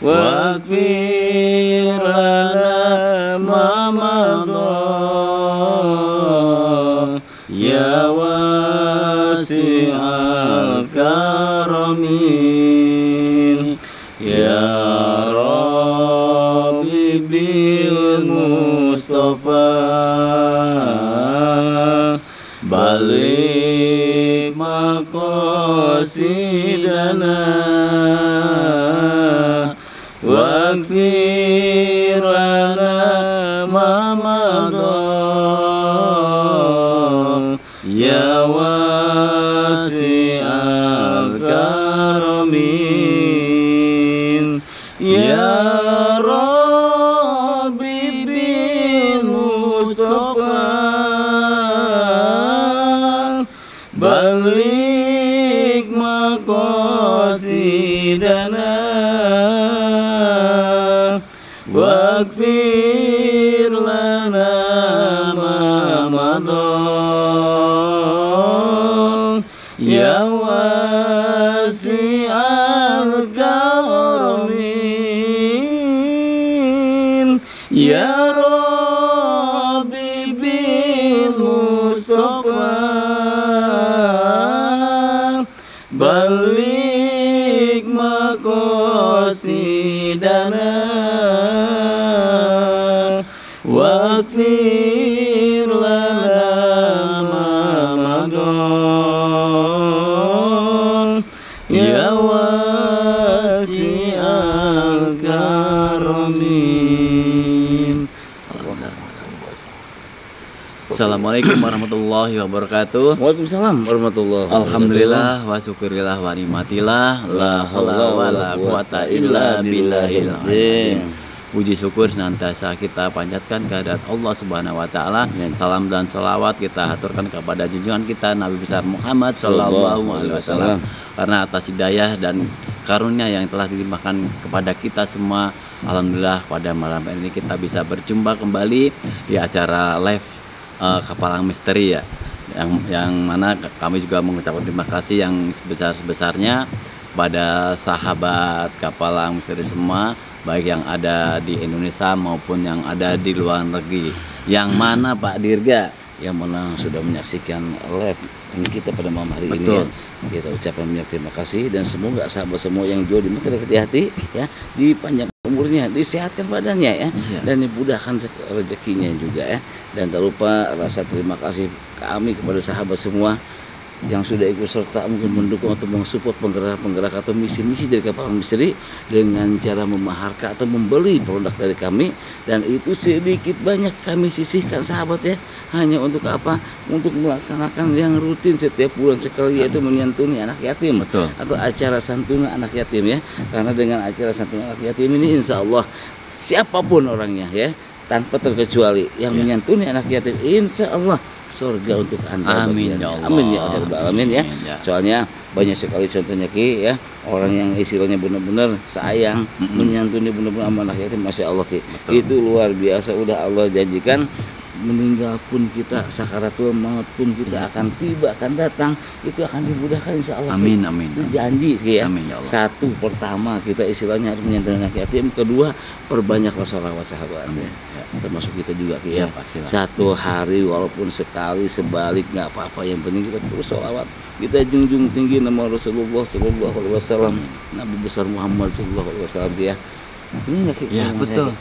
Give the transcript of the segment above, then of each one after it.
واغفر لنا ما مضى يا واسع الكرم يا ربي بالمصطفى بلغ مقاصدنا واغفر لنا ما مضى يا واسع الكرم يا ربي بالمصطفى بلغ مقاصدنا واغفر لنا ما مضى يا واسع الكرم يا ربي بالمصطفى بلغ مقاصدنا واغفر لنا ما مضى يا واسع الكرم. Assalamualaikum warahmatullahi wabarakatuh. Waalaikumsalam warahmatullahi wabarakatuh. Alhamdulillah wa syukurillah wa nikmatillah la haula wa la quwata illa billahil azim. Puji syukur senantiasa kita panjatkan kehadirat Allah Subhanahu wa taala. Salam dan selawat kita haturkan kepada junjungan kita Nabi besar Muhammad sallallahu alaihi wasallam. Karena atas hidayah dan karunia yang telah dilimpahkan kepada kita semua, alhamdulillah pada malam ini kita bisa berjumpa kembali di acara live Kapalang Misteri ya. Yang mana kami juga mengucapkan terima kasih yang sebesar-besarnya pada sahabat Kapalang Misteri semua, baik yang ada di Indonesia maupun yang ada di luar negeri. Yang mana Pak Dirga yang mana sudah menyaksikan live kita pada malam hari Betul. ini ya. Kita ucapkan banyak terima kasih dan semoga sahabat semua yang jauh di mata hati ya, dipanjang umurnya, disehatkan badannya ya, dan dimudahkan rezekinya juga ya. Dan tak lupa rasa terima kasih kami kepada sahabat semua yang sudah ikut serta mungkin mendukung atau mensupport penggerak atau misi-misi dari Kapalang Misteri dengan cara memaharkan atau membeli produk dari kami, dan itu sedikit banyak kami sisihkan sahabat ya, hanya untuk apa? Untuk melaksanakan yang rutin setiap bulan sekali, yaitu menyantuni anak yatim. Betul. Atau acara santunan anak yatim ya. Karena dengan acara santunan anak yatim ini insya Allah siapapun orangnya ya, tanpa terkecuali yang menyantuni anak yatim, insya Allah surga untuk Anda. Amin ya Allah. Amin ya Allah. Amin ya. Amin, ya. Soalnya banyak sekali contohnya Ki ya, orang yang istilahnya benar-benar sayang menyantuni benar-benar sama anak yatim, masya Allah Ki. Betul. Itu luar biasa, udah Allah janjikan meninggal pun kita, sakaratul maut pun kita akan tiba, akan datang, itu akan dimudahkan insya Allah. Amin amin. Itu janji Ki ya. Amin ya Allah. Satu, pertama kita istilahnya harus menyantuni anak yatim. Kedua, perbanyaklah sholawat sahabat. Amin. Ya. Termasuk kita juga Ki ya. Pastilah. Satu hari walaupun sekali, sebalik nggak apa-apa, yang penting kita terus sholawat. Kita junjung tinggi nama Rasulullah sallallahu alaihi wasallam, Nabi besar Muhammad sallallahu alaihi wasallam ya. Ini nggak Ki? Ya betul.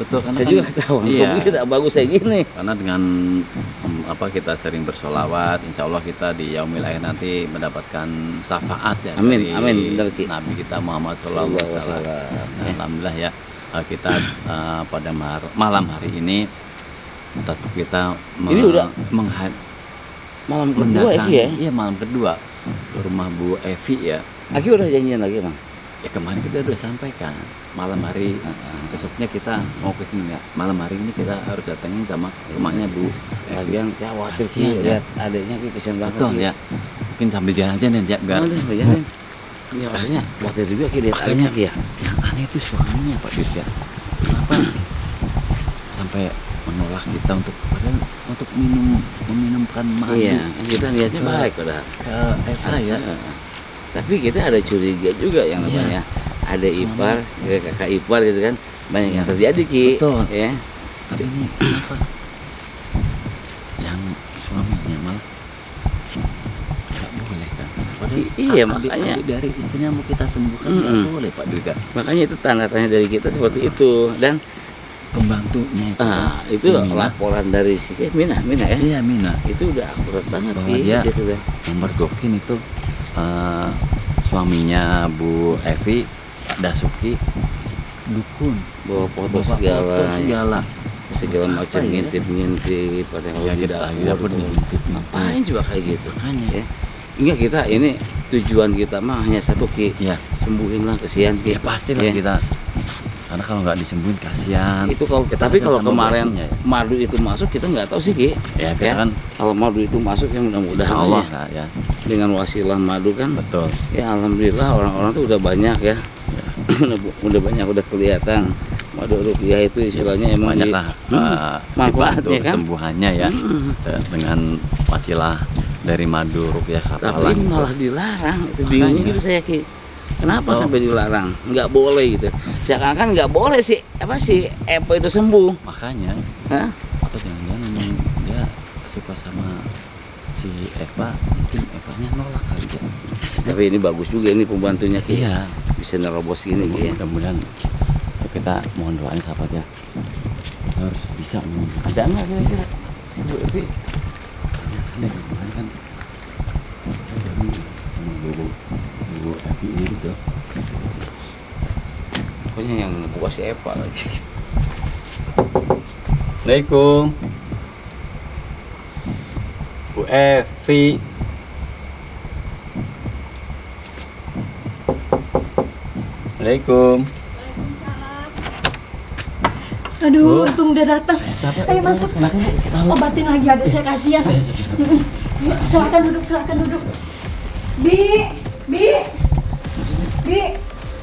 Betul, karena Saya kan, juga ketahuan. iya. Kita bagus kayak gini. Karena dengan apa kita sering bersolawat, insya Allah kita di yaumil akhir nanti mendapatkan syafaat ya. Amin, dari amin, benar, Ki. Nabi kita Muhammad sallallahu alaihi wasallam. Ya. Alhamdulillah ya, kita pada malam hari ini tetap kita Ini udah malam kedua ya Ki ya? Iya, malam kedua ke rumah Bu Evi ya. Aki udah janjian lagi Bang? Ya kemarin kita udah sampaikan malam hari, besoknya kita mau ke sini ya. Malam hari ini kita harus datengin sama rumahnya Bu. Lagian khawatir Ki Kasihan, ya. lihat adiknya Ki, kesian banget. Betul Ki. ya. Mungkin sambil jalan aja nih ya, biar Oh, udah sampai jalan. Ya maksudnya khawatir juga Ki lihat adiknya Ki ya. yang aneh itu suaminya Pak Dirga. Kenapa sampai menolak kita untuk meminumkan madu? Iya, kita lihatnya baik padahal. Ke Eva ya. Tapi kita ada curiga juga yang namanya ada ipar, kakak ipar gitu kan, banyak yang terjadi Ki. Betul. Ya. Tapi ini kenapa yang suaminya malah nggak boleh kan? Padahal Iya, adik- makanya. adik dari istrinya mau kita sembuhkan nggak boleh Pak Dirga. Makanya itu tanda tanya dari kita seperti itu. Dan Pembantunya itu, itu si Mina. laporan dari si Mina ya. Iya Mina, Itu udah akurat banget bahwa Ki, dia gitu kan. memergokin itu suaminya Bu Evi, Dasuki, dukun, Bawa foto bawa segala, foto segala. macam Apa ya? ngintip-ngintip pada Ya kita lagi dapur ngintip. ngapain coba kayak gitu. Makanya Ya. Enggak, kita ini tujuan kita mah hanya satu Ki, ya, sembuhin lah kesian Ki. ya pasti lah Ya. kita, karena kalau nggak disembuhin kasihan. Itu kalau Kita tapi kasihan kalau sama kemarin babunya ya. madu itu masuk kita nggak tahu sih Ki. Ya kita kan Kalau madu itu masuk ya mudah-mudahan insya Allah aja. lah ya, Dengan wasilah madu kan betul. ya alhamdulillah orang-orang tuh udah banyak ya. Ya. udah banyak, udah kelihatan madu rupiah itu istilahnya emang Banyak lah manfaatnya dibantu kan. kesembuhannya ya, dengan wasilah dari madu rupiah Tapi kapalan. ini malah dilarang. Itu bingungnya Makanya. gitu saya Ki. Kenapa Oh. sampai dilarang? Nggak boleh gitu. Seakan-akan nggak boleh sih apa sih Epo itu sembuh. Makanya Hah? atau jangan-jangan memang dia suka sama si Eva, mungkin Evanya nolak kali ya. Tapi ini bagus juga ini pembantunya Ki. Iya, Bisa nerobos gini Ki ya. mudah-mudahan kita mohon doanya sahabat ya, kita harus bisa menyembuhkan. Ada nggak kira-kira? Bu Evi? Ada kemarin kan saya baru sama Bu Evi ini gitu. Pokoknya yang buka si Eva lagi. Assalamualaikum Bu Evi. Assalamualaikum. Aduh, Bu. untung dia datang. Ayo masuk. Obatin lagi adik saya, kasihan. Silakan duduk, silakan duduk. Bi,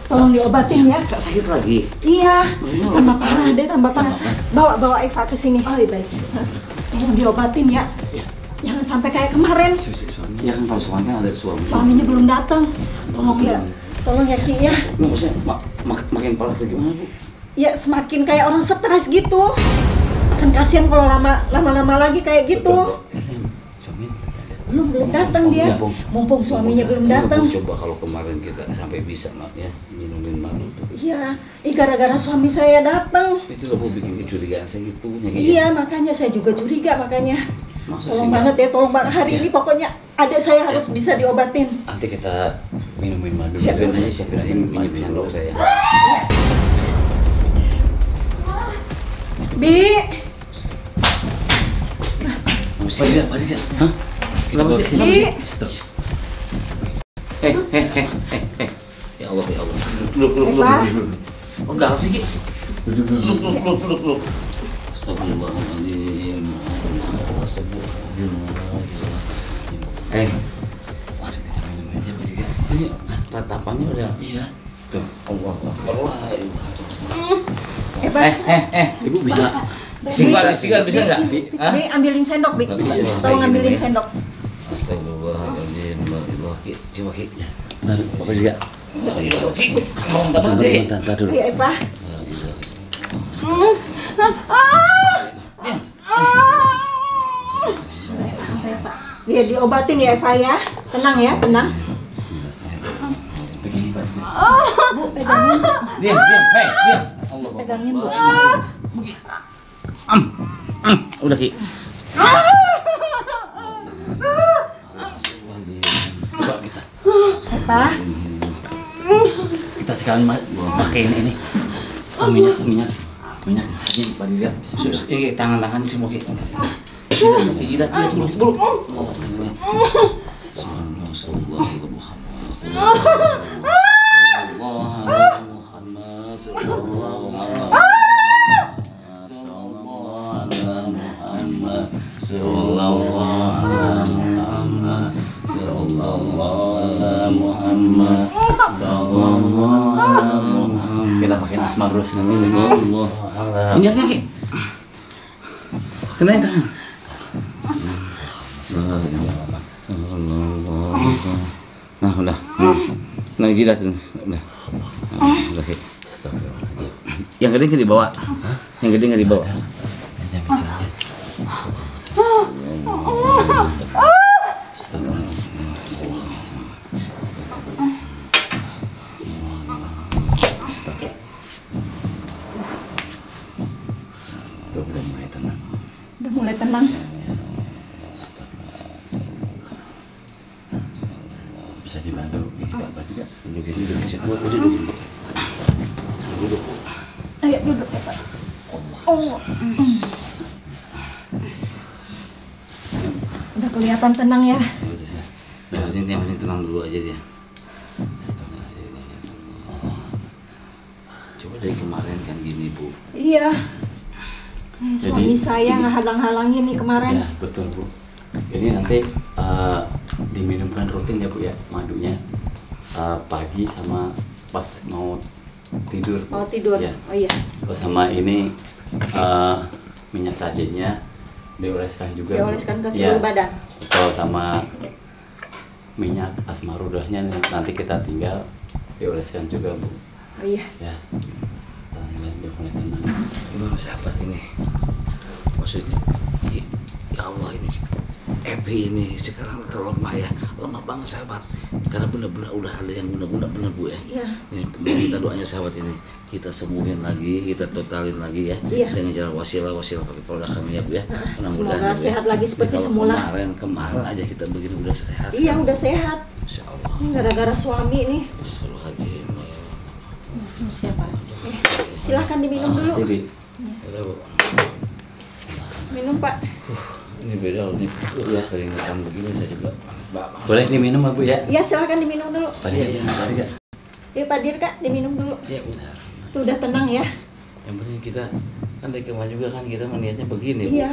tolong diobatin ya. Sakit lagi. Iya, tambah parah deh, tambah parah. Bawa Eva ke sini. Oh, baik. Tolong diobatin ya. Jangan sampai kayak kemarin. Ya kan kalau suaminya ada suami. Suaminya belum datang. Tolong ya Ki ya. Nggak, maksudnya makin parah atau gimana Bu? Ya semakin kayak orang stres gitu. Kan kasihan kalau lama-lama lagi kayak gitu. Belum datang dia. Mumpung suaminya belum datang. Coba kalau kemarin kita sampai bisa mak ya minumin madu tuh. Iya, gara-gara suami saya datang. Itu loh Bu bikin kecurigaan saya gitu. Iya, makanya saya juga curiga makanya. Masa Tolong sih, banget ya, tolong banget. Hari ini pokoknya adik saya harus bisa diobatin. Nanti kita minumin madu. Siapin aja ini sendok saya. Bi, Pak Dika. Hah? Kenapa sih? Bi. Stop. Ya Allah, ya Allah. Duduk. Eva. Oh, galak sih, Ki. Duduk. Astagfirullahaladzim. Waduh, kita minum aja Pak Dika. Ini tatapannya udah. Iya. Tuh, Allah. Eva. Ibu bisa. Sigar bisa nggak? Hah? Bi, ambilin sendok, Bi. Nggak bisa. Tolong Kayak ambilin gini, ya. sendok. Astagfirullahaladzim. Allah, Ki. Coba, Ki. Bentar, Pak Dika. Ki, mau minta banget, Ki. Bentar dulu. Ayo Eva. Dia diobatin ya Eva ya. Tenang ya, tenang. Pegangin Pak Dika. Bu, pegangin. Diam. Hei, diam. Allah. Pegangin, Bu. Udah, Ki. Coba kita. Eva. Kita sekarang pakein ini. Minyak saja Pak Dika. Ini tangan-tangan semua, Ki. Ki, jidat dia dulu. Kita pakai asma terus. Minyaknya, Ki. Kenain tangan. Nah, udah. Nah, jidat udah. Yang gede nggak dibawa? Yang gede nggak dibawa? Udah mulai tenang. Udah mulai tenang. Bisa dibantu Pak juga. Duduk. Ayo duduk ya Pak. Oh. Udah kelihatan tenang ya. Yang penting tenang dulu aja dia. Coba dari kemarin kan gini Bu. Iya. Suami saya ngehalang-halangin nih kemarin. Ya betul Bu. Jadi nanti diminumkan rutin ya Bu ya madunya pagi sama pas mau tidur. Oh tidur. Ya. Oh iya. Terus sama ini minyak tajinnya dioleskan juga. Dioleskan ke seluruh badan. Betul, sama minyak asmarudahnya nanti kita tinggal dioleskan juga Bu. Oh iya. Ya. Biar mulai tenang. Gimana sahabat ini? Maksudnya, ya Allah ini Ebi ini sekarang terlemah ya, lemah banget sahabat. Karena benar-benar udah ada yang guna-guna benar Bu ya. Iya. Ini minta doanya sahabat ini, kita sembuhin lagi, kita totalin lagi ya. Iya. Dengan cara wasilah pakai produk kami ya Bu ya. Semoga sehat lagi seperti semula. Kemarin aja kita begini udah sehat. Iya sekarang. udah sehat. Insya Allah. Ini gara-gara suami nih. Astagfirullahaladzim. Siapa? Silahkan diminum dulu. Sini. Udah Bu. Minum Pak. Ini beda loh nih. Ya keringetan begini saya juga. Boleh diminum Bu ya? Iya silahkan diminum dulu. Pak Dir, Pak Dir. Iya Pak Dir Kak diminum dulu. Iya benar. Tuh udah tenang ya. Yang penting kita kan dari kemarin juga kan kita niatnya begini Bu. Iya.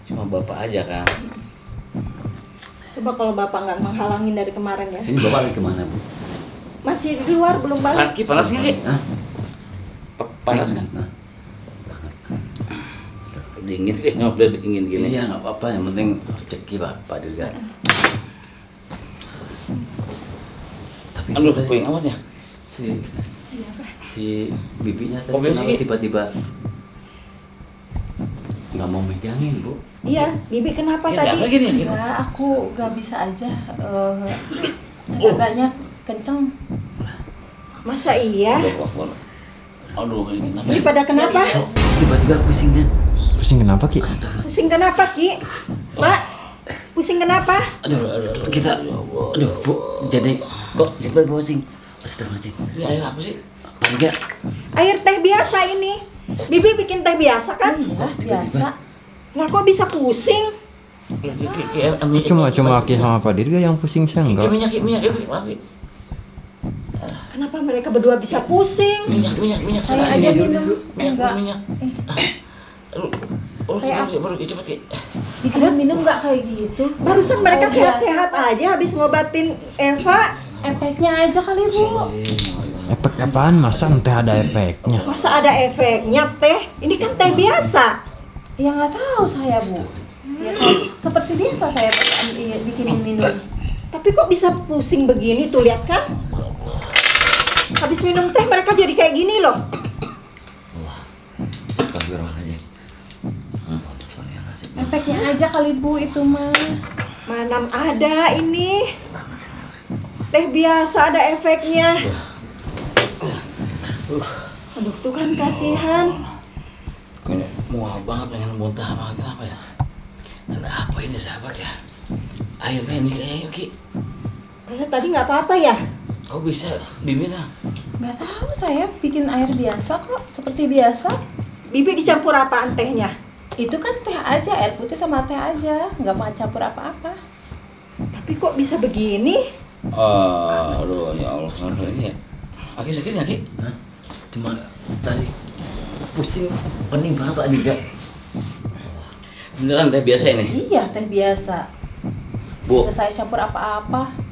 Cuma bapak aja kan. Coba kalau Bapak nggak menghalangin dari kemarin ya. Ini Bapak lagi kemana Bu? Masih di luar belum balik. Ki panas nggak Ki? Hah? Panas kan? Nah. Dingin kayaknya udah dingin gini. Iya nggak apa-apa, yang penting rezeki lah Pak Dirga. Tapi Aduh, sebenarnya puing amatnya. Siapa? si bibinya Oh, tadi bibi kenapa sih? tiba-tiba nggak mau megangin Bu? Iya, Bibi kenapa Ya, apa tadi? gini ya? Ki? Enggak, aku gak bisa aja. Tenaganya kenceng. Masa iya? Aduh, ini kenapa? Ini pada kenapa? Tiba-tiba pusingnya. Pusing kenapa Ki? Pusing kenapa Ki? Pak, pusing kenapa? Aduh, kita, aduh Bu, jadi kok tiba-tiba pusing? Astagfirullahaladzim. Ini air apa sih? Pak Dirga, Air teh biasa ini. Bibi bikin teh biasa kan? Iya, biasa. Lah kok bisa pusing? Cuma Ki sama Pak Dirga yang pusing saya enggak. Minyak. Kenapa mereka berdua bisa pusing? Minyak. Saya aja minum. Enggak. Minyak. Kayak Baru cepet Ki. Bikin minum nggak kayak gitu? Barusan mereka Oh, sehat-sehat aja habis ngobatin Eva. Efeknya aja kali Bu. Efek apaan? Masa teh ada efeknya? Masa ada efeknya teh? Ini kan teh biasa. Ya nggak tahu saya Bu. Ya, seperti biasa saya bikinin minum. Tapi kok bisa pusing begini tuh lihat kan? Habis minum teh mereka jadi kayak gini loh. astagfirullahaladzim. Efeknya aja kali Bu itu mah. Mana ada ini? Teh biasa ada efeknya. Aduh tuh kan kasihan. Kayak mual banget pengen muntah apa kenapa ya? Ada apa ini sahabat ya? Airnya ini kayaknya Ki. Padahal tadi nggak apa-apa ya? Kok bisa Bimina? Nggak tahu saya bikin air biasa kok, seperti biasa. Bibi dicampur apaan tehnya? Itu kan teh aja, air putih sama teh aja, nggak mau campur apa-apa. Tapi kok bisa begini? Aduh ya Allah, kenapa ini ya? Aki sakit nggak Ki? Hah? Cuma tadi pusing pening banget Pak Dirga. Beneran teh biasa ini? Iya, teh biasa. Bu, Nggak saya campur apa-apa.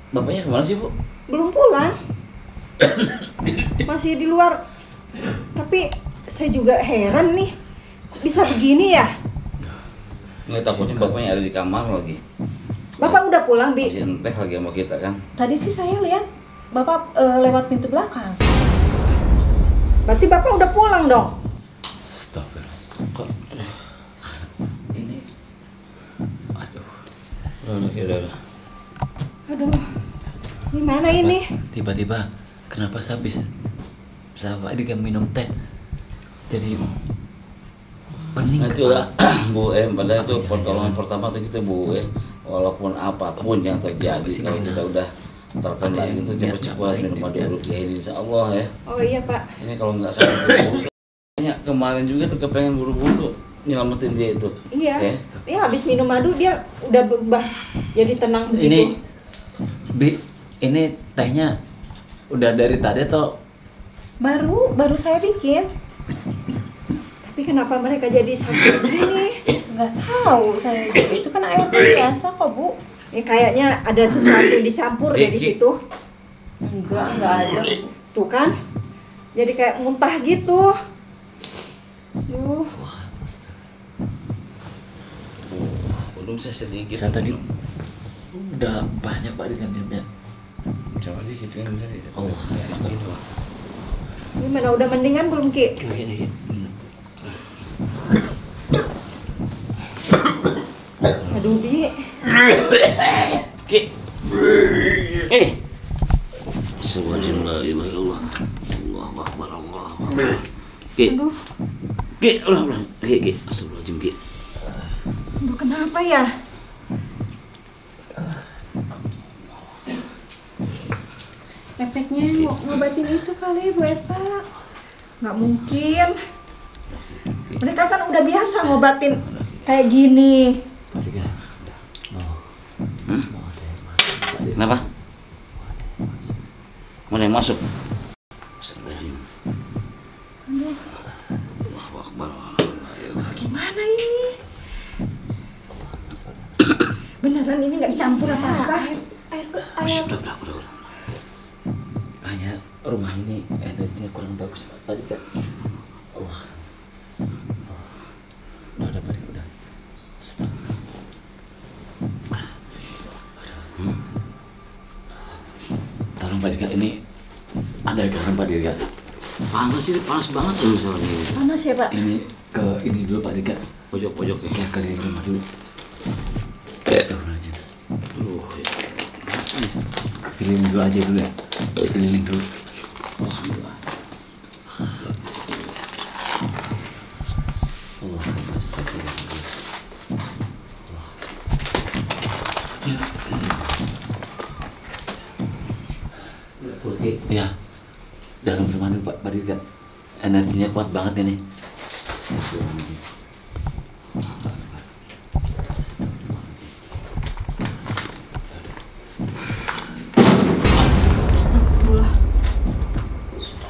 bapaknya kemana sih Bu? Belum pulang. Masih di luar. Tapi saya juga heran nih. Kok bisa begini ya? Nggak takutnya bapaknya ada di kamar lagi. Bapak udah pulang, Bi? Masih teh lagi sama kita kan? Tadi sih saya lihat Bapak lewat pintu belakang. Berarti Bapak udah pulang dong? Astagfirullah. Ini aduh. Udah. Aduh, gimana ini? Tiba-tiba kenapa saya bisa dia minum teh jadi pening Nah, itulah Bu padahal itu Jangan-jangan. pertolongan pertama tuh kita Bu walaupun apapun yang terjadi Apa sih kalau ini? kita udah terkena Ada itu niat cepat-cepat baik minum nih, madu ya. rupiah ini insya Allah ya. Oh iya Pak. Ini kalau nggak salah banyak kemarin juga tuh kepengen buru-buru nyelamatin dia itu. Iya. Ya. Dia habis minum madu dia udah berubah jadi tenang begitu. ini Bi, ini tehnya udah dari tadi atau Baru saya bikin. Tapi kenapa mereka jadi sakit begini? Nggak tahu saya juga. Itu kan air biasa kok, Bu. Ini kayaknya ada sesuatu yang dicampur ya di situ. Enggak ada. Tuh kan? Jadi kayak muntah gitu. Duh, Belum saya sedikit. saya tadi udah banyak Pak minumnya. Coba dikit kan dari. Oh, gitu. gimana udah mendingan belum Ki? Dikit. Aduh Bi, Ki. Astagfirullahaladzim, la ilaha illallah. Allahu akbar, Allahu akbar. Ki. aduh, Ki, ulah. Ki. Astagfirullahaladzim, Ki. aduh kenapa ya? Efeknya ngobatin itu kali, Bu Eta. Nggak mungkin. Mereka kan udah biasa ngobatin kayak gini. Pak Diga. Oh. Hmm? Mau ada yang masuk, Pak Diga. Kenapa? Mana yang masuk? Astagfirullahaladzim. Allahu akbar. Gimana ini? Beneran ini nggak dicampur apa-apa? Air Udah. Hanya rumah ini energinya kurang bagus Pak Diga. Allah. Udah Pak Diga, udah. Tolong Pak Diga, ini ada garam Pak Diga. Panas ini, panas banget ya misalnya ini. Panas ya Pak? Ini ke ini dulu Pak Diga. Pojok-pojok ya. Kayak keliling rumah dulu. Astagfirullahaladzim. Aduh, Keliling dulu aja dulu ya. Keliling dulu. Alhamdulillah. Allah astagfirullah. Oke. Ya. Dalam rumah dulu Pak Diga. Energinya kuat banget ini. Astagfirullahaladzim. Astagfirullah.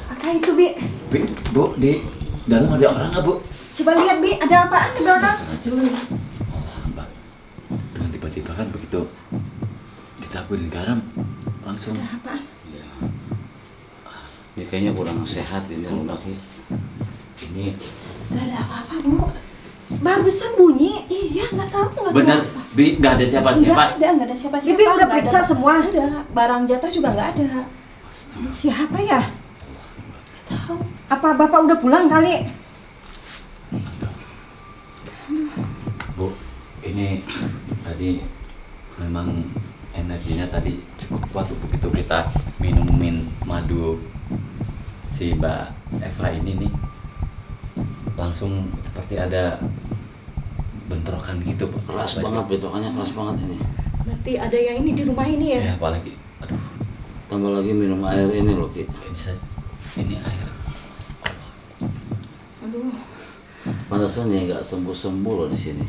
Apa itu Bi? Bi, Bu, di dalam ada orang nggak Bu? Coba lihat Bi, ada apaan di belakang? Oh, Mbak. Dengan tiba-tiba kan begitu ditaburin garam langsung. Ada apaan? Ya. Ini kayaknya kurang sehat ini rumah Ki. Ini Nggak ada apa-apa, Bu. Barusan bunyi. Iya, nggak tahu, nggak benar, tahu. Bi, nggak ada siapa-siapa. Nggak ada siapa-siapa. Bibi udah nggak periksa ada. semua? Ada. Barang jatuh juga nggak ada. Siapa ya? Nggak tahu. Apa Bapak udah pulang kali? Bu, ini tadi memang energinya tadi cukup kuat begitu kita minumin madu si Mbak Eva ini nih, langsung seperti ada bentrokan gitu Pak. Keras banget betokannya, keras banget ini. Berarti ada yang ini di rumah ini ya? Ya apalagi, aduh, Tambah lagi minum air ini loh Ki. ini air. Aduh, Pantesan ya nggak sembuh-sembuh loh di sini.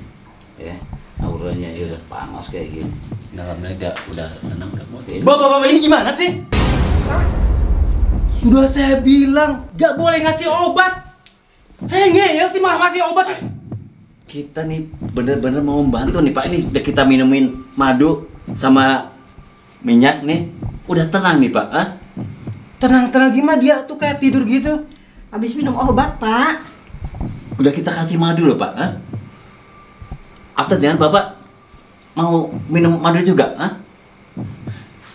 Ya, auranya ya udah panas kayak gini. Dalamnya udah tenang, udah mau ini. Bapak-bapak ini gimana sih? Sudah saya bilang gak boleh ngasih obat. Ngeyel sih mah ngasih obat. Kita nih bener-bener mau membantu nih Pak. Ini udah kita minumin madu sama minyak nih, udah tenang nih Pak. Ah? Tenang-tenang gimana dia tuh kayak tidur gitu. habis minum obat Pak. Udah kita kasih madu loh Pak. Ah? Atau jangan Bapak mau minum madu juga? Ah?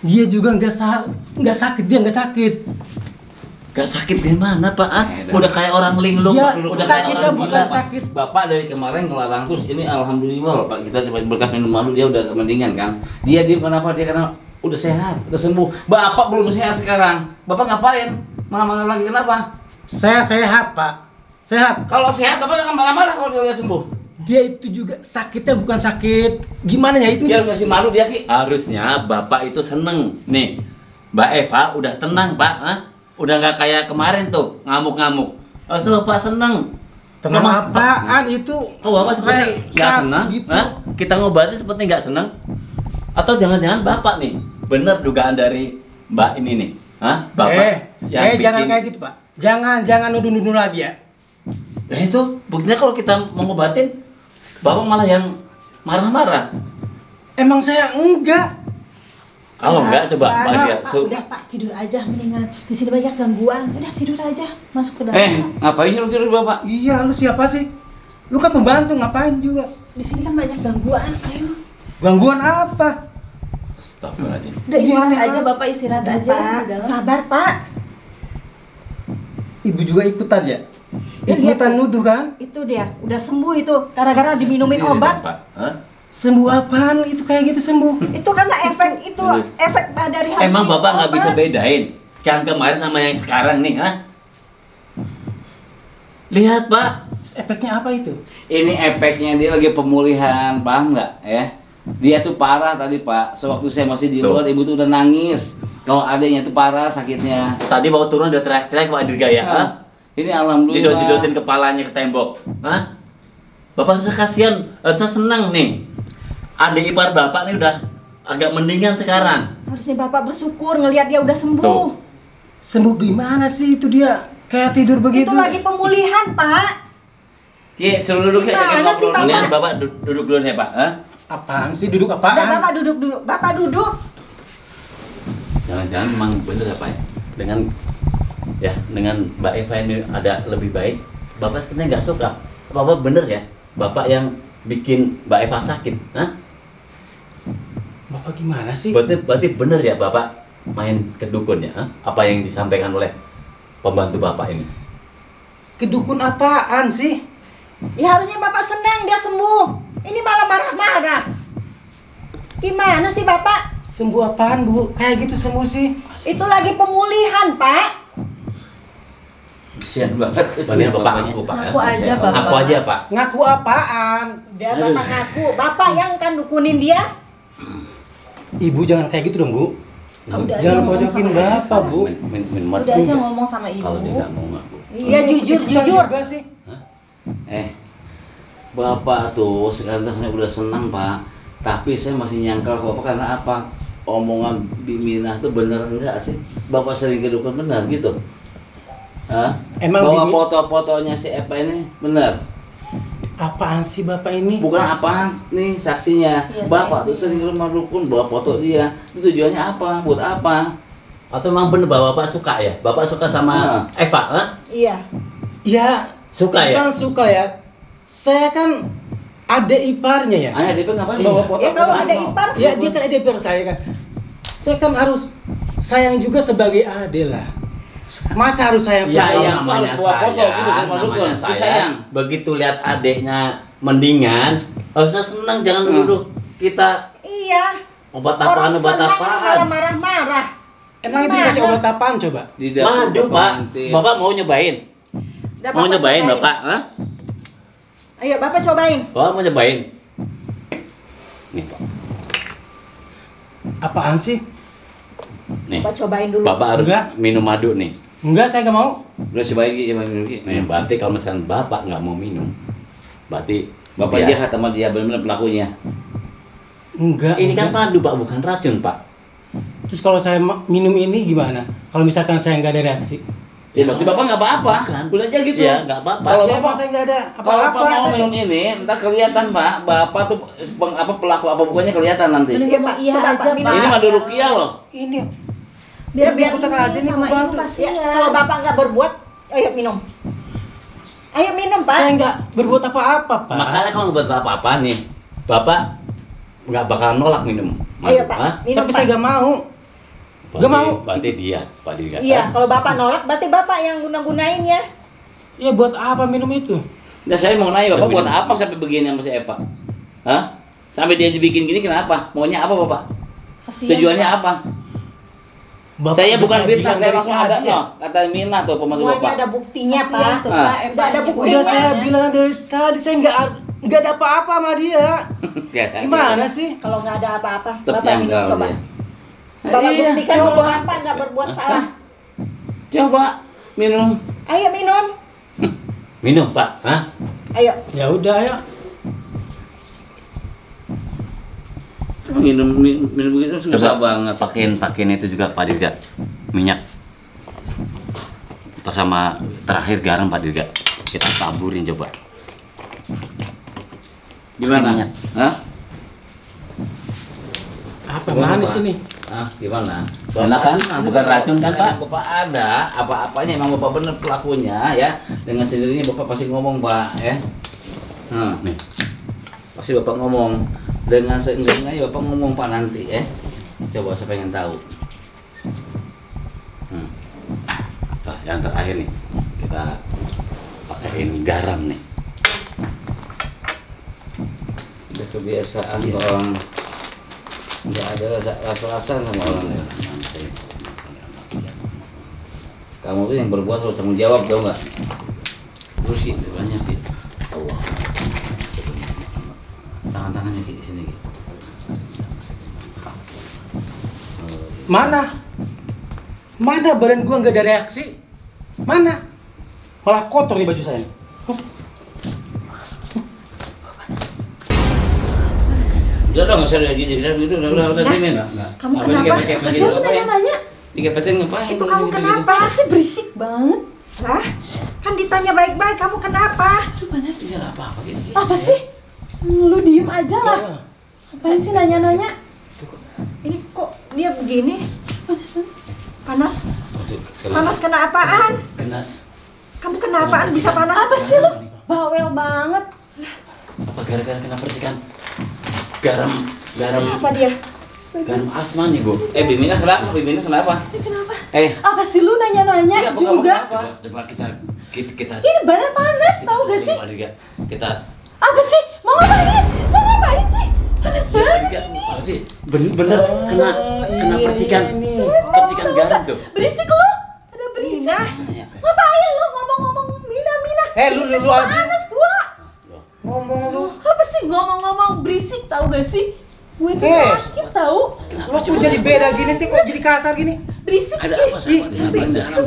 Dia juga nggak sakit, dia nggak sakit. Gak sakit di mana Pak? Dan- Udah kayak orang linglung, Dia udah kayak sakitnya orang bukan gila, Pak. sakit. Bapak dari kemarin ngelarang terus, ini alhamdulillah loh Pak, kita coba berkat minum madu dia udah mendingan kan. Dia kenapa? Dia karena udah sehat, udah sembuh. Bapak belum sehat sekarang. Bapak ngapain? Marah-marah lagi kenapa? Saya sehat, Pak. Sehat. Kalau sehat Bapak akan marah-marah kalau dia udah sembuh. Dia itu juga sakitnya bukan sakit. Gimana ya itu? Dia harus kasih malu dia Ki. Harusnya Bapak itu seneng. Nih, Mbak Eva udah tenang Pak. Hah? Udah nggak kayak kemarin tuh, ngamuk-ngamuk. Harusnya Bapak seneng. Tenang Mama- apaan itu? Oh Bapak seperti nggak Sakit senang? gitu. Hah? Kita ngobatin seperti nggak senang? Atau jangan-jangan Bapak nih, bener dugaan dari Mbak ini nih? Hah? Bapak Jangan kayak gitu, Pak. Jangan nuduh-nuduh lagi ya. Ya itu, buktinya kalau kita mau ngobatin, Bapak malah yang marah-marah. Emang saya enggak. Kalau enggak coba Pak, Pak dia udah Pak, tidur aja mendingan. Di sini banyak gangguan. Udah tidur aja, masuk ke dalam. Ngapain lu tidur Bapak? Iya, lu siapa sih? Lu kan pembantu, ngapain juga? Di sini kan banyak gangguan. Ayo. Gangguan apa? Astagfirullahaladzim. Udah istirahat Gimana? aja Bapak, istirahat Udah, aja Pak. di dalam. Sabar, Pak. Ibu juga ikutan ya? Ya, Ikutan dia- nuduh kan? Itu dia, udah sembuh itu. Gara-gara diminumin Sendiri obat. dong, Pak. Hah? Sembuh apaan? Itu kayak gitu sembuh. Itu karena efek dari habis Emang minum Bapak nggak obat. bisa bedain yang kemarin sama yang sekarang nih, ha? Lihat Pak, Efeknya apa itu? Ini efeknya dia lagi pemulihan, paham nggak ya? Dia tuh parah tadi Pak. Sewaktu saya masih di Tuh. luar, ibu tuh udah nangis. Kalau adiknya tuh parah sakitnya. tadi bawa turun udah teriak-teriak Pak Dirgaya, ha? Ini alhamdulillah. Didot-didotin kepalanya ke tembok, ha? Bapak harusnya kasihan, harusnya senang nih. Adik ipar Bapak nih udah agak mendingan sekarang. Harusnya Bapak bersyukur ngelihat dia udah sembuh. Tuh. Sembuh gimana sih itu dia? Kayak tidur begitu. Itu lagi pemulihan, Pak. Ki, suruh duduk ya. Gimana sih, Bapak? Mendingan Bapak duduk dulu nih Pak, ha? Apaan sih? Duduk Udah apaan? Bapak duduk dulu. Bapak duduk. Jangan-jangan memang bener apa ya? Dengan Mbak Eva ini ada lebih baik. Bapak sebenarnya nggak suka. Bapak bener ya? Bapak yang bikin Mbak Eva sakit, ha? Bapak gimana sih? Berarti bener ya Bapak main ke dukun ya? Ha? Apa yang disampaikan oleh pembantu Bapak ini? Kedukun apaan sih? Ya harusnya Bapak senang dia sembuh. Ini malah marah-marah. Gimana sih Bapak? Sembuh apaan, Bu? Kayak gitu sembuh sih. Itu lagi pemulihan, Pak. Kesian banget. Mendingan Bapak ngaku Pak. Ngaku aja, Bapak. Aku aja Pak. Ngaku apaan? Dia Bapak ngaku. Bapak yang kan dukunin dia. Ibu jangan kayak gitu dong, Bu. Udah aja Jangan ngomong pojokin sama Bapak, Eva. Bu. Min Udah aja ngomong sama ibu. Kalau dia nggak mau ngaku. Iya jujur. Juga sih. Bapak tuh sekarang udah senang Pak. Tapi saya masih nyangkal ke Bapak karena apa? Omongan Biminah tuh bener enggak sih? Bapak sering ke dukun bener gitu? Hah? Emang Bahwa Bimi- foto-fotonya si Eva ini bener? Apaan sih Bapak ini? Bukan apa nih saksinya. Iya, Bapak saya tuh sering ke rumah dukun bawa foto dia. Itu tujuannya apa? Buat apa? Atau memang bener Bapak suka ya? Bapak suka sama Eva, ha? Iya. Ya, Suka ya? kan suka ya. Saya kan adik iparnya ya. Ayah dia ngapain Iya. bawa foto? Ya kalau ada ipar, Ya dia kan adik ipar saya kan. Saya kan harus sayang juga sebagai adik lah. Masa harus sayang Ya, sama iya. orang? harus bawa foto gitu, rumah dukun. namanya Itu sayang. sayang. Begitu lihat adiknya mendingan, harusnya senang, jangan duduk kita iya. obat Orang apaan, obat senang malah apaan. marah-marah. Emang itu Gimana? dikasih obat apaan coba? Di dapur Madu Pak, banting. Bapak mau nyobain? Udah, Mau Bapak nyobain cobain. Bapak? Hah? Ayo Bapak cobain. Bapak mau nyobain? Nih Pak, Apaan sih? nih. Bapak cobain dulu. Bapak harus Enggak. minum madu nih. Enggak, saya nggak mau. Udah cobain Ki, cobain dulu Ki. Nih, berarti kalau misalkan Bapak nggak mau minum, berarti Bapak dia- jahat sama dia benar-benar pelakunya. Enggak. Ini kan enggak. madu Pak, bukan racun Pak. Terus kalau saya minum ini gimana? Kalau misalkan saya nggak ada reaksi? Ya berarti Bapak nggak apa-apa. Bukan. Udah aja gitu. Iya, nggak apa-apa. Kalau Ya Bapak emang saya nggak ada kalau Bapak mau apa-apa. minum ini, ntar kelihatan Pak. Bapak tuh pelaku apa bukannya kelihatan nanti. Mending Iya, ngomong Pak. iya Coba, aja, Pak, minum. Ini Pak. madu rukiah loh. Ini Biar ikutan aja nih sama pembantu. ibu kasih. Ya, kalau Bapak nggak berbuat, ayo minum. Ayo minum, Pak. Saya nggak berbuat apa-apa, Pak. Makanya kalau buat apa-apa nih, Bapak nggak bakal nolak minum madu. Ayo, Pak. Hah? Minum, Tapi Pak. saya nggak mau. Gak mau. Berarti dia, Pak Dirga. Iya, kalau bapak nolak, berarti bapak yang guna-gunain ya. Ya buat apa minum itu? Nah, saya mau nanya Bapak, Minum. buat apa sampai begini sama si Epa? Hah? Sampai dia dibikin gini kenapa? Maunya apa Bapak? Kasihan, Tujuannya Pak. apa? Bapak Saya bukan bisa fitnah, bilang saya dari langsung tadi ada ya. no. Kata Mina tuh pembantu Semuanya Bapak. ada buktinya, Kasihan Pak. tuh, Ah. Pak. Udah ada bukti. Udah Buktinya. saya bilang dari tadi, saya nggak ada apa-apa sama dia. Gimana sih? Kalau nggak ada apa-apa, Tetep bapak minum nyangkal coba. dia. Bapak Iya, buktikan kalau coba. bapak nggak berbuat salah. Coba minum. Ayo minum. Minum Pak. Hah? Ayo. Ya udah, ayo. Minum begitu susah banget. Pakein itu juga Pak Dirga. Minyak. Bersama terakhir garam Pak Dirga. Kita taburin coba. Gimana? Minyak. Hah? Apa manis ini? Ah, gimana? Enak kan? Bukan racun kan, Pak? Bapak ada, apa-apanya emang Bapak bener pelakunya ya. Dengan sendirinya Bapak pasti ngomong, Pak, ya. Nah, nih. Pasti Bapak ngomong. Dengan seenggaknya Bapak ngomong, Pak, nanti ya. Coba saya pengen tahu. Nah, yang terakhir nih. Kita pakein garam nih. Udah kebiasaan orang nggak ada rasa-rasa sama orang. Kamu tuh yang berbuat harus tanggung jawab, tau nggak? Terus sih banyak sih. Allah. Tangan-tangannya di sini gitu. Mana? Mana badan gua nggak ada reaksi? Mana? Malah kotor nih baju saya. Udah dong, nggak usah gini, bisa gitu, udah sini. Kamu kenapa? Masih lu nanya-nanya. Dikepetin ngapain? Itu kamu kenapa? Masih berisik banget. Lah, kan ditanya baik-baik, kamu kenapa? Aduh panas. Ini apa gitu? Apa sih? Lu diem aja lah. Apaan sih nanya-nanya? Ini kok dia begini? Panas banget. Panas? Panas kena apaan? Kena Kamu kena apaan bisa panas? Apa sih lu? Bawel banget. Apa gara-gara kena percikan garam Apa dia? garam asma nih, Bu? Bimina kenapa? Bimina kenapa? Ini kenapa? Apa sih lu nanya-nanya Iya, juga? Coba kita Ini badan panas, tahu gak sih? Pak Dirga, kita Apa sih? Mau ngapain? Mau ngapain sih? Panas banget. bener kena iya, percikan ini. percikan garam tuh. Berisik lu. Ada berisik. Ngapain lu ngomong-ngomong Mina? Lu Berisik aja. panas gua. Ngomong lu. Apa sih ngomong-ngomong berisik tahu gak sih? Gue tuh Eh. sakit tahu. Lu kok jadi beda gini sih? Kok jadi kasar gini? Berisik. Ada apa sahabat? Ada garam.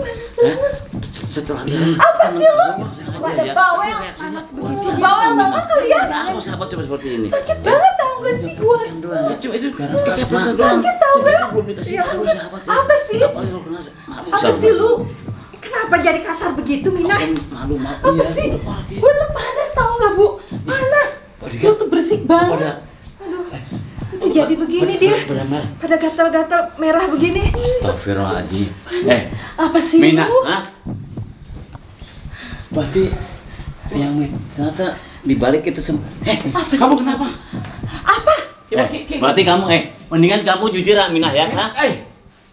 Setelah garam. Apa sih lu? Sengaja Ada ya. bawel. Panas Bawel banget kalian. Kenapa sahabat coba seperti ini? Sakit banget tahu gak sih gua? Itu garam asma. Sakit tahu gak? Belum dikasih tahu sahabat ya. Apa sih? Apa yang kena? Apa sih lu? Kenapa jadi kasar begitu, Mina? Malu. Apa sih? Gue tuh panas tahu nggak Bu? Panas. Gue tuh berisik banget. Itu jadi begini dia. Benar. Pada gatal-gatal merah begini. Astagfirullahaladzim. Apa sih Mina, lu? hah? Berarti yang ternyata dibalik itu semua. Apa Kamu sih? kenapa? Apa? Berarti kamu mendingan kamu jujur lah, Mina ya. Hah?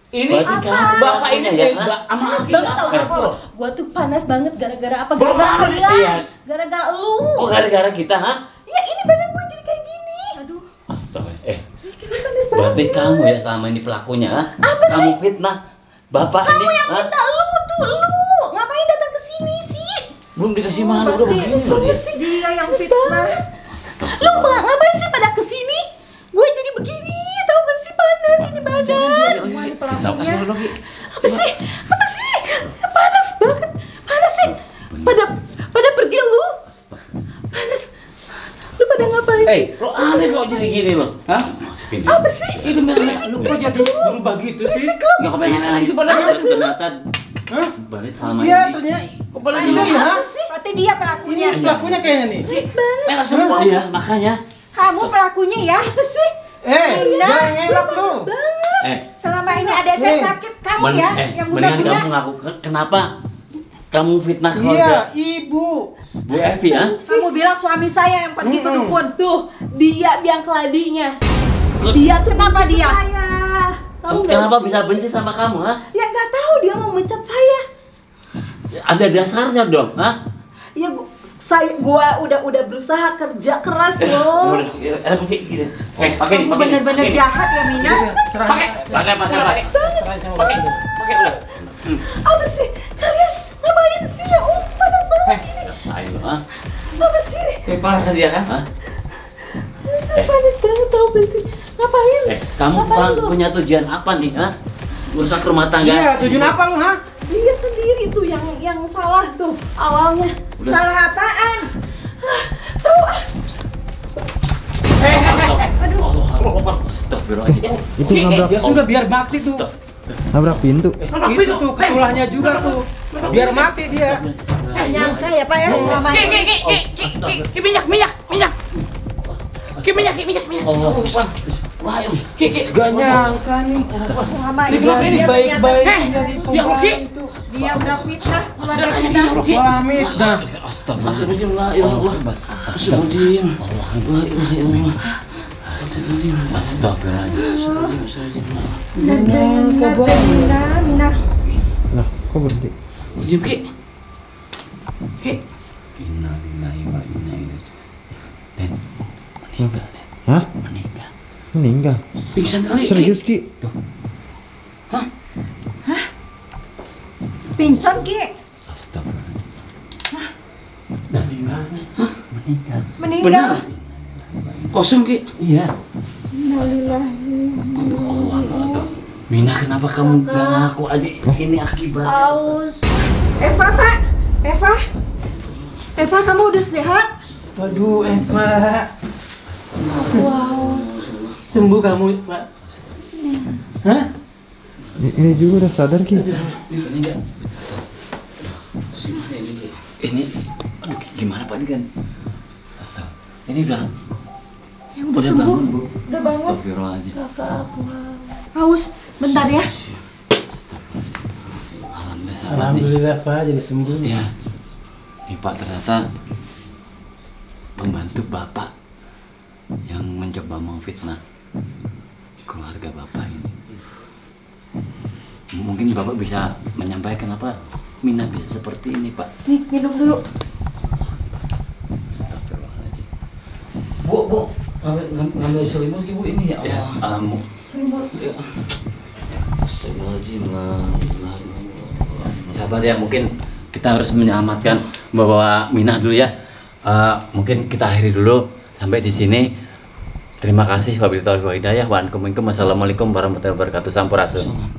Ini Berarti kamu bapak ini ya, Panas banget tau gak Bu? Gue tuh panas banget gara-gara apa? Gara-gara Iya. kalian. Gara-gara lu. Oh, gara-gara kita, hah? Ya ini badan gue jadi kayak gini. Aduh. Astaga. Kenapa panas banget? Berarti kamu ya selama ini pelakunya, hah? Apa sih? Kamu fitnah bapak ini, Yang hah? minta lu tuh lu. Ngapain datang ke sini sih? Belum dikasih malu udah begini loh dia. Dia yang fitnah. Lu ngapain sih pada kesini? Gue jadi begini, tahu gak sih panas ini badan. Pelakunya. Apa sih? Apa sih? Panas banget. Panas sih. Pada pergi lu. Panas. Lu pada ngapain sih? lo aneh kok jadi gini lo? Hah? Apa sih? Itu Berisik, Lu kok berisik jadi lu. berubah gitu sih? Berisik lu. Nggak kepengen lagi pada ternyata Hah? balik selama Iya, ini. ternyata. Kepala Ini ya? Apa sih? Berarti dia pelakunya. Ini pelakunya kayaknya nih. Berisik banget. merah semua. Iya, makanya. Kamu pelakunya ya. Apa sih? Jangan ngelak lu. Selama ini ada saya sakit, kamu ya yang mendingan guna-guna. kamu ngaku kenapa kamu fitnah Iya, keluarga ibu. Bu Evi, ah? Kamu bilang suami saya yang pergi ke dukun. Tuh, dia biang keladinya. Dia kenapa dia? Saya. Tahu nggak Kenapa sih? bisa benci sama kamu, ha? Ya nggak tahu, dia mau mecat saya. Ada dasarnya dong, ha? Ya gua udah berusaha kerja keras loh. Ada pakai gini. Pakai Kamu bener-bener jahat ya, Mina. Pakai udah. Apa sih? Kalian ngapain sih? Ya panas banget ini. Rasain lo, ha? Apa sih? Parah kan dia kan? Ha? Panas banget tau gak sih? Ngapain? Kamu Ngapain lu? punya tujuan apa nih, ha? Rusak rumah tangga. Iya, tujuan apa lu, ha? Dia sendiri tuh yang salah tuh awalnya. Udah. Salah apaan? Tahu ah. Astagfirullahaladzim. Itu nabrak, Ya sudah biar mati tuh. nabrak pintu. Itu tuh ketulahnya juga tuh. Biar mati dia. Nggak nyangka ya Pak ya selama ini. Minyak. Gak nyangka nih. Selama ini dia ternyata Baik-baik jadi pembunuh itu. dia udah fitnah keluarga kita. Pamit dah. Astagfirullahaladzim. La ilallah. Astagfirullahaladzim. Astagfirullahaladzim. Mina. Lah, kok berhenti? Diam, Ki. Innalillahi wa inna ilaihi raji'un. Meninggal. Hah? Meninggal. Meninggal? Pingsan kali. Serius, Ki? Pingsan Ki. Astagfirullahaladzim. Meninggal. Meninggal. Kosong, Ki. Iya. Innalillahi. Allah. Mina, kenapa kamu gak ngaku aja ini akibat? Aus. Eva Pak. Eva kamu udah sehat? Waduh, Eva. Wow. Sembuh kamu, Pak. Hah? Ini juga udah sadar, Ki. Ini, aduh, gimana Pak ini kan? Astaga, ini udah Udah sembuh. bangun, Bu. Udah bangun. Astagfirullahaladzim. Haus. Bentar ya. Alhamdulillah sahabat nih. Alhamdulillah, Pak, jadi sembuh. Ya, ini Pak ternyata pembantu Bapak yang mencoba memfitnah keluarga Bapak ini. Mungkin Bapak bisa menyampaikan apa Mina bisa seperti ini, Pak. Nih, minum dulu. Astagfirullahaladzim. Bu, ngambil selimut Ibu ini ya Ya, Allah. Selimut. Astagfirullahaladzim. Sabar ya, mungkin kita harus menyelamatkan bahwa Mina dulu ya. Mungkin kita akhiri dulu sampai di sini. Terima kasih wabillahi taufiq wal hidayah. Wassalamualaikum warahmatullahi wabarakatuh. Sampurasun.